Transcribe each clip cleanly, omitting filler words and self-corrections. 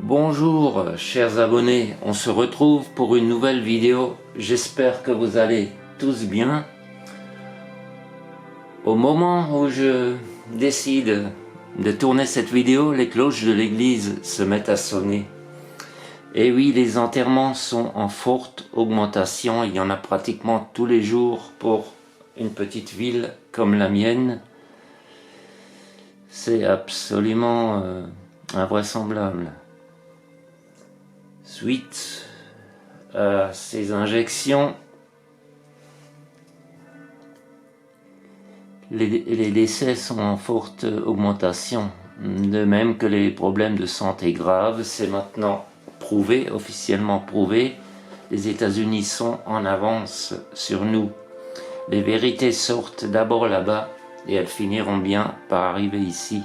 Bonjour chers abonnés, on se retrouve pour une nouvelle vidéo. J'espère que vous allez tous bien. Au moment où je décide de tourner cette vidéo, les cloches de l'église se mettent à sonner. Et oui, les enterrements sont en forte augmentation, il y en a pratiquement tous les jours pour une petite ville comme la mienne. C'est absolument invraisemblable. Suite à ces injections, les décès sont en forte augmentation, de même que les problèmes de santé graves. C'est maintenant prouvé, officiellement prouvé. Les États-Unis sont en avance sur nous. Les vérités sortent d'abord là-bas et elles finiront bien par arriver ici.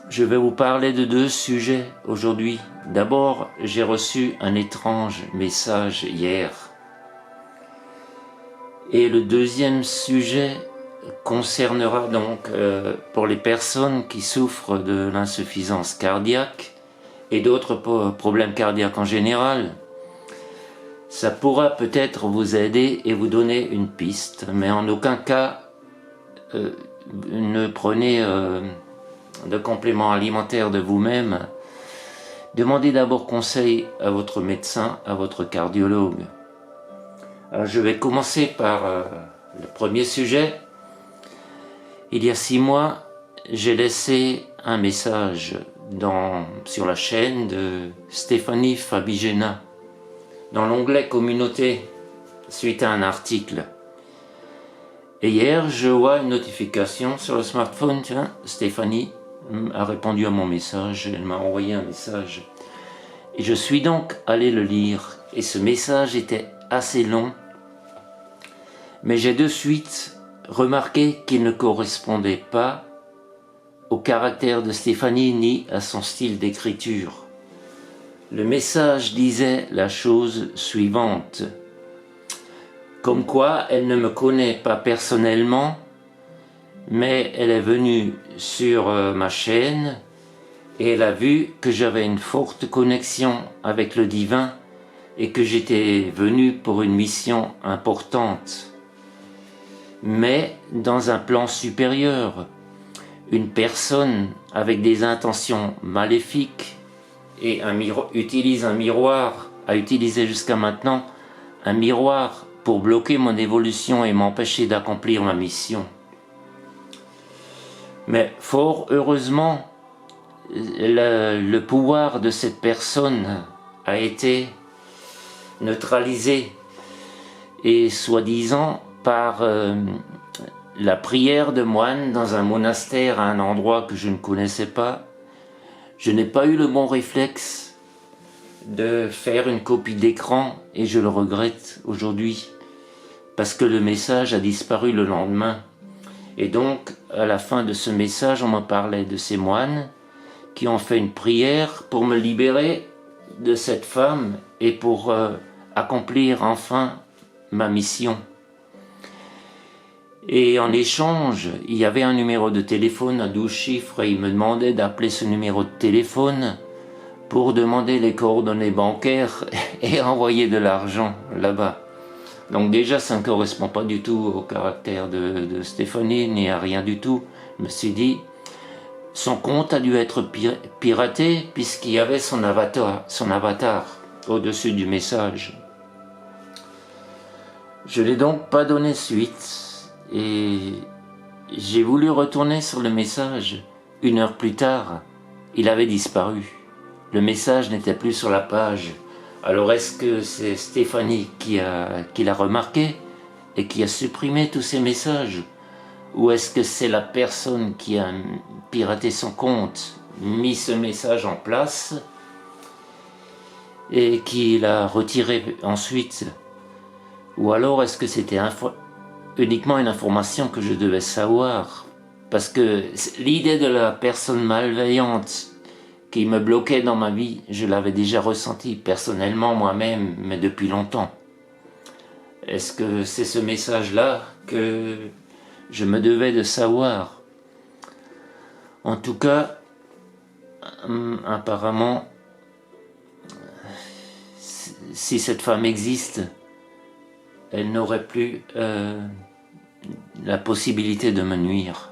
Je vais vous parler de deux sujets aujourd'hui. D'abord, j'ai reçu un étrange message hier. Et le deuxième sujet concernera donc pour les personnes qui souffrent de l'insuffisance cardiaque et d'autres problèmes cardiaques en général. Ça pourra peut-être vous aider et vous donner une piste, mais en aucun cas ne prenez de compléments alimentaires de vous-même. Demandez d'abord conseil à votre médecin, à votre cardiologue. Alors je vais commencer par le premier sujet. Il y a 6 mois, j'ai laissé un message sur la chaîne de Stéphanie Fabigena, dans l'onglet communauté, suite à un article. Et hier, je vois une notification sur le smartphone, tiens, Stéphanie a répondu à mon message, elle m'a envoyé un message. Et je suis donc allé le lire, et ce message était assez long, mais j'ai de suite remarqué qu'il ne correspondait pas au caractère de Stéphanie ni à son style d'écriture. Le message disait la chose suivante, comme quoi elle ne me connaît pas personnellement, mais elle est venue sur ma chaîne et elle a vu que j'avais une forte connexion avec le divin et que j'étais venu pour une mission importante. Mais dans un plan supérieur, une personne avec des intentions maléfiques et utilise un miroir, a utilisé jusqu'à maintenant un miroir pour bloquer mon évolution et m'empêcher d'accomplir ma mission. Mais fort heureusement, le pouvoir de cette personne a été neutralisé et soi-disant par la prière de moines dans un monastère à un endroit que je ne connaissais pas. Je n'ai pas eu le bon réflexe de faire une copie d'écran et je le regrette aujourd'hui parce que le message a disparu le lendemain. Et donc, à la fin de ce message, on me parlait de ces moines qui ont fait une prière pour me libérer de cette femme et pour accomplir enfin ma mission. Et en échange, il y avait un numéro de téléphone à 12 chiffres et il me demandait d'appeler ce numéro de téléphone pour demander les coordonnées bancaires et envoyer de l'argent là-bas. Donc déjà, ça ne correspond pas du tout au caractère de Stéphanie, ni à rien du tout. Je me suis dit, son compte a dû être piraté puisqu'il y avait son avatar au-dessus du message. Je n'ai donc pas donné suite et j'ai voulu retourner sur le message. 1 heure plus tard, il avait disparu. Le message n'était plus sur la page. Alors est-ce que c'est Stéphanie qui l'a remarqué et qui a supprimé tous ces messages? Ou est-ce que c'est la personne qui a piraté son compte, mis ce message en place et qui l'a retiré ensuite? Ou alors est-ce que c'était uniquement une information que je devais savoir? Parce que l'idée de la personne malveillante qui me bloquait dans ma vie, je l'avais déjà ressenti personnellement moi-même, mais depuis longtemps. Est-ce que c'est ce message-là que je me devais de savoir? En tout cas, apparemment, si cette femme existe, elle n'aurait plus la possibilité de me nuire.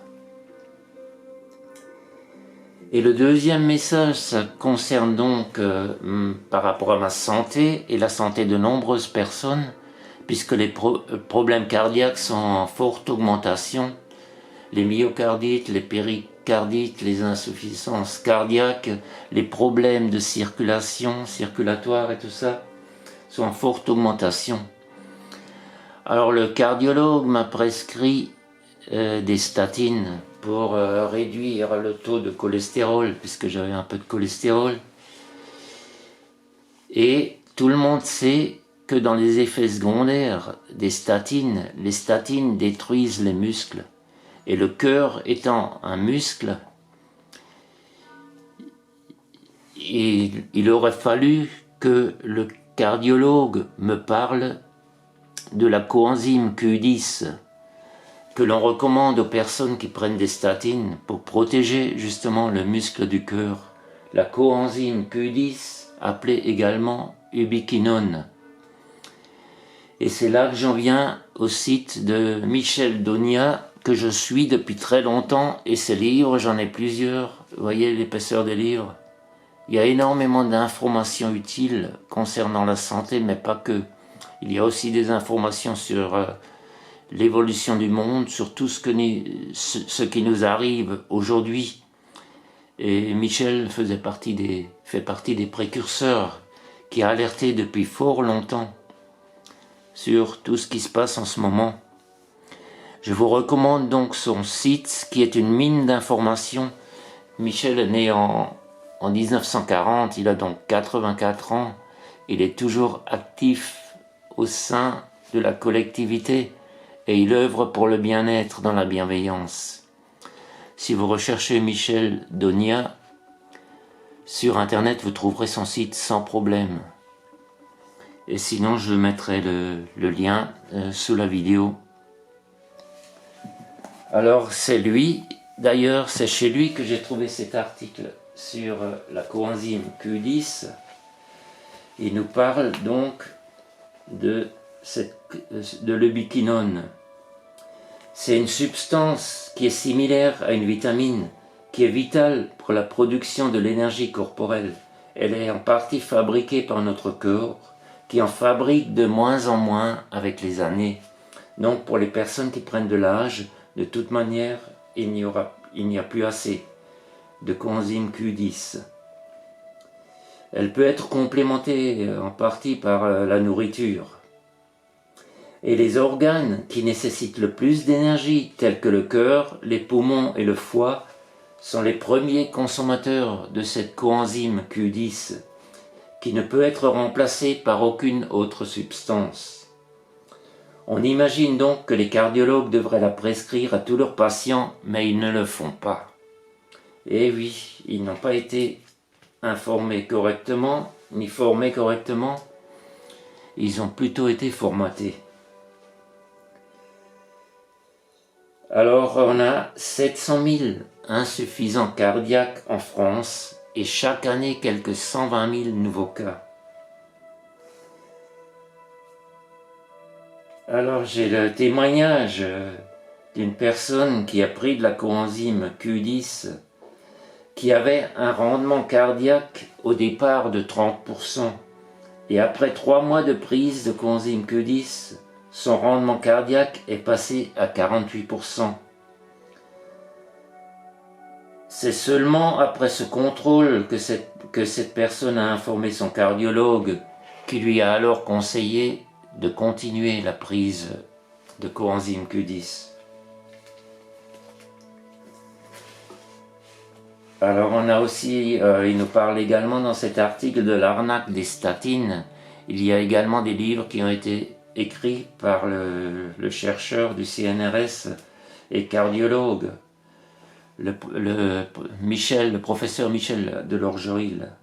Et le deuxième message, ça concerne donc par rapport à ma santé et la santé de nombreuses personnes, puisque les problèmes cardiaques sont en forte augmentation. Les myocardites, les péricardites, les insuffisances cardiaques, les problèmes de circulatoire et tout ça, sont en forte augmentation. Alors le cardiologue m'a prescrit des statines pour réduire le taux de cholestérol, puisque j'avais un peu de cholestérol. Et tout le monde sait que dans les effets secondaires des statines, les statines détruisent les muscles. Et le cœur étant un muscle, il aurait fallu que le cardiologue me parle de la coenzyme Q10 que l'on recommande aux personnes qui prennent des statines pour protéger justement le muscle du cœur. La coenzyme Q10, appelée également ubiquinone. Et c'est là que j'en viens au site de Michel Donia, que je suis depuis très longtemps, et ses livres, j'en ai plusieurs. Vous voyez l'épaisseur des livres. Il y a énormément d'informations utiles concernant la santé, mais pas que. Il y a aussi des informations sur l'évolution du monde, sur tout ce qui nous arrive aujourd'hui. Et Michel fait partie des précurseurs qui a alerté depuis fort longtemps sur tout ce qui se passe en ce moment. Je vous recommande donc son site qui est une mine d'informations. Michel est né en 1940, il a donc 84 ans. Il est toujours actif au sein de la collectivité et il œuvre pour le bien-être dans la bienveillance. Si vous recherchez Michel Donia sur internet, vous trouverez son site sans problème. Et sinon, je mettrai le lien sous la vidéo. Alors, c'est lui, d'ailleurs, c'est chez lui que j'ai trouvé cet article sur la coenzyme Q10. Il nous parle donc de l'ubiquinone. C'est une substance qui est similaire à une vitamine, qui est vitale pour la production de l'énergie corporelle. Elle est en partie fabriquée par notre corps, qui en fabrique de moins en moins avec les années. Donc pour les personnes qui prennent de l'âge, de toute manière, il n'y a plus assez de coenzyme Q10. Elle peut être complémentée en partie par la nourriture. Et les organes qui nécessitent le plus d'énergie, tels que le cœur, les poumons et le foie, sont les premiers consommateurs de cette coenzyme Q10, qui ne peut être remplacée par aucune autre substance. On imagine donc que les cardiologues devraient la prescrire à tous leurs patients, mais ils ne le font pas. Et oui, ils n'ont pas été informés correctement, ni formés correctement, ils ont plutôt été formatés. Alors on a 700 000 insuffisants cardiaques en France et chaque année quelques 120 000 nouveaux cas. Alors j'ai le témoignage d'une personne qui a pris de la coenzyme Q10 qui avait un rendement cardiaque au départ de 30%. Et après 3 mois de prise de coenzyme Q10, son rendement cardiaque est passé à 48%. C'est seulement après ce contrôle que cette personne a informé son cardiologue, qui lui a alors conseillé de continuer la prise de coenzyme Q10. Alors on a aussi, il nous parle également dans cet article de l'arnaque des statines. Il y a également des livres qui ont été écrits par le chercheur du CNRS et cardiologue, le professeur Michel Delorgeril,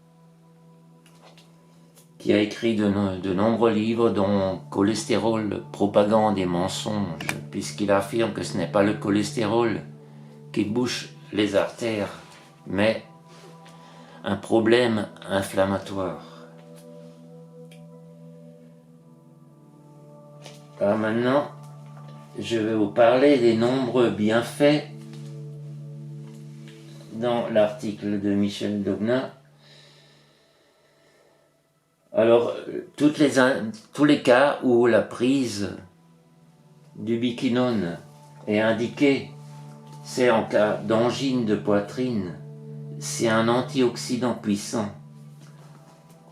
qui a écrit de nombreux livres dont Cholestérol, propagande et mensonge, puisqu'il affirme que ce n'est pas le cholestérol qui bouche les artères, mais un problème inflammatoire. Alors maintenant, je vais vous parler des nombreux bienfaits dans l'article de Michel Dognat. Alors, tous les cas où la prise d'ubiquinone est indiquée, c'est en cas d'angine de poitrine, c'est un antioxydant puissant.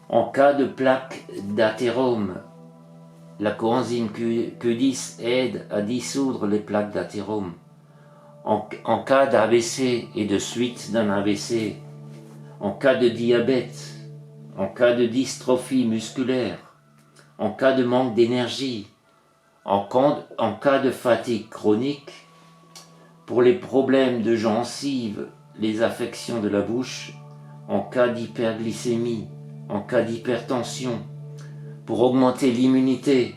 En cas de plaque d'athérome, la coenzyme Q10 aide à dissoudre les plaques d'athérome. En cas d'AVC et de suite d'un AVC, en cas de diabète, en cas de dystrophie musculaire, en cas de manque d'énergie, en cas de fatigue chronique, pour les problèmes de gencives, les affections de la bouche, en cas d'hyperglycémie, en cas d'hypertension, pour augmenter l'immunité,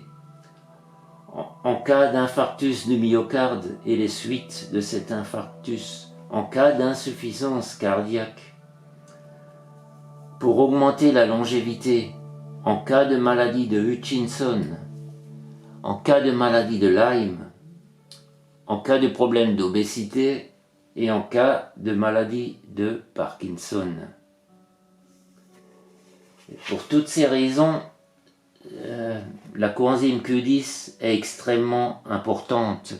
en cas d'infarctus du myocarde et les suites de cet infarctus, en cas d'insuffisance cardiaque, pour augmenter la longévité, en cas de maladie de Hutchinson, en cas de maladie de Lyme, en cas de problème d'obésité et en cas de maladie de Parkinson. Pour toutes ces raisons, la coenzyme Q10 est extrêmement importante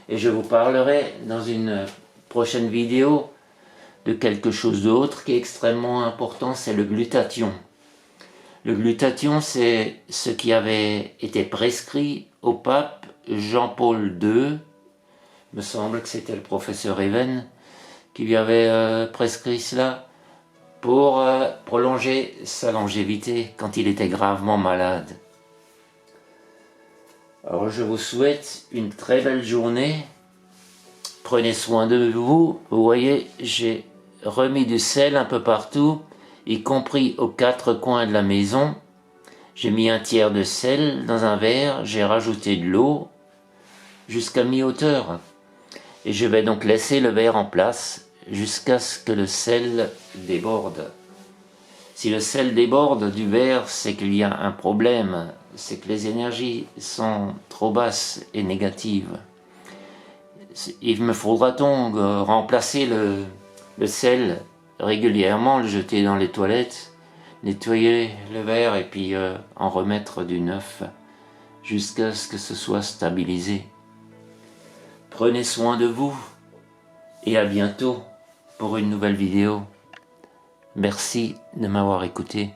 et je vous parlerai dans une prochaine vidéo de quelque chose d'autre qui est extrêmement important, c'est le glutathion. Le glutathion, c'est ce qui avait été prescrit au pape Jean-Paul II, me semble que c'était le professeur Even qui lui avait prescrit cela pour prolonger sa longévité quand il était gravement malade. Alors je vous souhaite une très belle journée, prenez soin de vous. Vous voyez, j'ai remis du sel un peu partout, y compris aux 4 coins de la maison. J'ai mis un tiers de sel dans un verre, j'ai rajouté de l'eau jusqu'à mi-hauteur. Et je vais donc laisser le verre en place jusqu'à ce que le sel déborde. Si le sel déborde du verre, c'est qu'il y a un problème, c'est que les énergies sont trop basses et négatives. Il me faudra donc remplacer le sel régulièrement, le jeter dans les toilettes, nettoyer le verre et puis en remettre du neuf jusqu'à ce que ce soit stabilisé. Prenez soin de vous et à bientôt pour une nouvelle vidéo. Merci de m'avoir écouté.